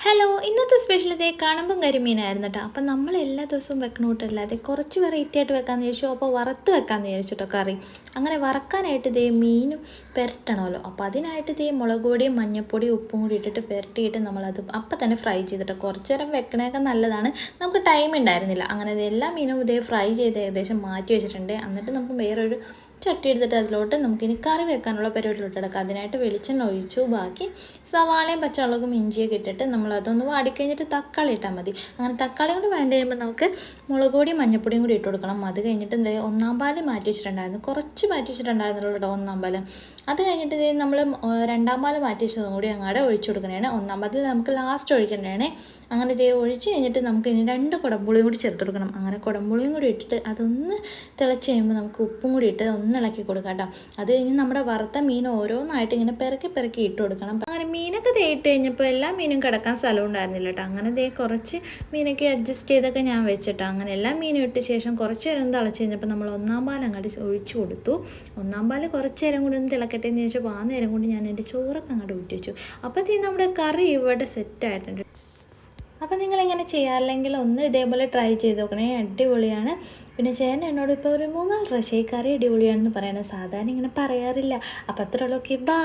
Hello ഇന്നത്തെ special ഇതേ കണമ്പും കരിമീനായിരുന്നു കേട്ടോ. അപ്പം നമ്മൾ എല്ലാ ദിവസവും വെക്കണ കൂട്ടല്ലാതെ കുറച്ച് വെറൈറ്റി ആയിട്ട് വെക്കാമെന്ന് വിചാരിച്ചു. അപ്പോൾ വറുത്ത് വെക്കാമെന്ന് വിചാരിച്ചിട്ടോ കറി. അങ്ങനെ വറക്കാനായിട്ട് ഇതേ മീനും പുരട്ടണമല്ലോ. അപ്പോൾ അതിനായിട്ട് ഇതേ മുളക് പൊടിയും മഞ്ഞൾപ്പൊടിയും ഉപ്പും കൂടി ഇട്ടിട്ട് പുരട്ടിയിട്ട് നമ്മളത് അപ്പം തന്നെ ഫ്രൈ ചെയ്തിട്ട് കുറച്ച് നേരം വെക്കണതൊക്കെ നല്ലതാണ്. നമുക്ക് ടൈം ഉണ്ടായിരുന്നില്ല. അങ്ങനെ എല്ലാ മീനും ഇതേ ഫ്രൈ ചെയ്ത് ഏകദേശം മാറ്റി വെച്ചിട്ടുണ്ട്. എന്നിട്ട് നമുക്ക് വേറൊരു ചട്ടി എടുത്തിട്ട് അതിലോട്ട് നമുക്കിനി കറി വെക്കാനുള്ള പരിപാടിയിലോട്ട് എടുക്കാം. അതിനായിട്ട് വെളിച്ചെണ്ണ ഒഴിച്ചു. ബാക്കി സവാളയും പച്ചമുളകും ഇഞ്ചിയൊക്കെ ഇട്ടിട്ട് നമ്മളതൊന്ന് വാടിക്കഴിഞ്ഞിട്ട് തക്കാളി ഇട്ടാൽ മതി. അങ്ങനെ തക്കാളി കൊണ്ട് വേണ്ട കഴിയുമ്പോൾ നമുക്ക് മുളക് പൊടിയും മഞ്ഞൾപ്പൊടിയും കൂടി ഇട്ട് കൊടുക്കണം. അത് കഴിഞ്ഞിട്ട് എന്താ ഒന്നാം പാല് മാറ്റി വെച്ചിട്ടുണ്ടായിരുന്നു, കുറച്ച് മാറ്റി വെച്ചിട്ടുണ്ടായിരുന്നുള്ളൂ കേട്ടോ ഒന്നാം പാല്. അത് കഴിഞ്ഞിട്ട് നമ്മൾ രണ്ടാം പാല് മാറ്റി വെച്ചതും കൂടി അങ്ങോട്ട് ഒഴിച്ചു കൊടുക്കണേ. ഒന്നാം പാലിൽ നമുക്ക് ലാസ്റ്റ് ഒഴിക്കേണ്ടതാണ്. അങ്ങനെ ഇതേ ഒഴിച്ച് കഴിഞ്ഞിട്ട് നമുക്ക് ഇനി 2 കുടംപുളിയും കൂടി ചേർത്ത് കൊടുക്കണം. അങ്ങനെ കുടംപുളിയും കൂടി ഇട്ടിട്ട് അതൊന്ന് തിളച്ച് കഴിയുമ്പോൾ നമുക്ക് ഉപ്പും കൂടി ഇട്ട് ഒന്ന് ഇളക്കി കൊടുക്കാം കേട്ടോ. അത് കഴിഞ്ഞ് നമ്മുടെ വറുത്ത മീൻ ഓരോന്നായിട്ട് ഇങ്ങനെ പെറുക്കി ഇട്ട് കൊടുക്കണം. അങ്ങനെ മീനൊക്കെ തേയിട്ട് കഴിഞ്ഞപ്പോൾ എല്ലാ മീനും കിടക്കാൻ സ്ഥലം ഉണ്ടായിരുന്നില്ല കേട്ടോ. അങ്ങനെ ദേ കുറച്ച് മീനൊക്കെ അഡ്ജസ്റ്റ് ചെയ്തൊക്കെ ഞാൻ വെച്ചിട്ടോ. അങ്ങനെ എല്ലാ മീനും ഇട്ട ശേഷം കുറച്ച് നേരം തിളച്ച് കഴിഞ്ഞപ്പോൾ നമ്മൾ ഒന്നാം പാൽ അങ്ങോട്ട് ഒഴിച്ചു കൊടുത്തു. ഒന്നാം പാൽ കുറച്ച് നേരം കൂടി ഒന്ന് തിളക്കട്ടെ എന്ന് ചോദിച്ചപ്പോൾ ആ നേരം കൊണ്ട് ഞാൻ എൻ്റെ ചോറൊക്കെ അങ്ങോട്ട് ഊറ്റി വെച്ചു. അപ്പോൾ നമ്മുടെ കറി ഇവിടെ സെറ്റായിട്ടുണ്ട്. അപ്പോൾ നിങ്ങളിങ്ങനെ ചെയ്യാറില്ലെങ്കിൽ ഒന്ന് ഇതേപോലെ ട്രൈ ചെയ്ത് നോക്കണേ, അടിപൊളിയാണ്. പിന്നെ ചേട്ടൻ എന്നോട് ഇപ്പോൾ ഒരു 3-4 പ്രാവശ്യം കറി അടിപൊളിയാണെന്ന് പറയണത്. സാധാരണ ഇങ്ങനെ പറയാറില്ല. അപ്പോൾ അത്രയുള്ളൂ. Okay, by.